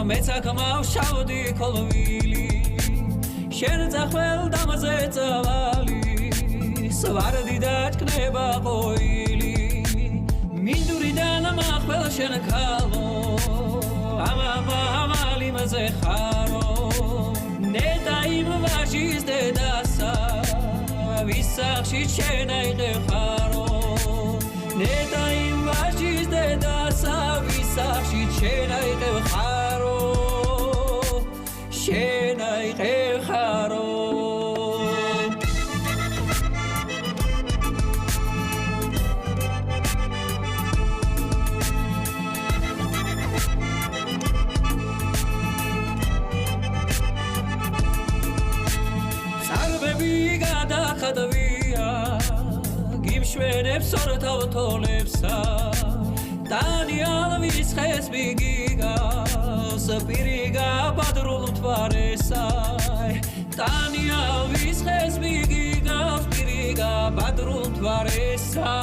მეცაკმავ შავდი ქოლვილი შენ წახვალ დამაზე წავალი სვარდი დაჭკნება ყოილი მინდურიდან მახვალ შენ ქალო ამალი მზე ხარო ნეტა იმ ვაჟის დედასა ვისახში შენ აიღე ხარო ნეტა იმ ვაჟის დედასა ვისახში შენ აიღე ხარო შენ აიღე ხარო გადავია გიმშვენებს ორთავ თოლებსა დანიალ ვისხეს მიგიგავს პირიგა ბადრულ მთვარესა დანიალ ვისხეს მიგიგავს პირიგა ბადრულ მთვარესა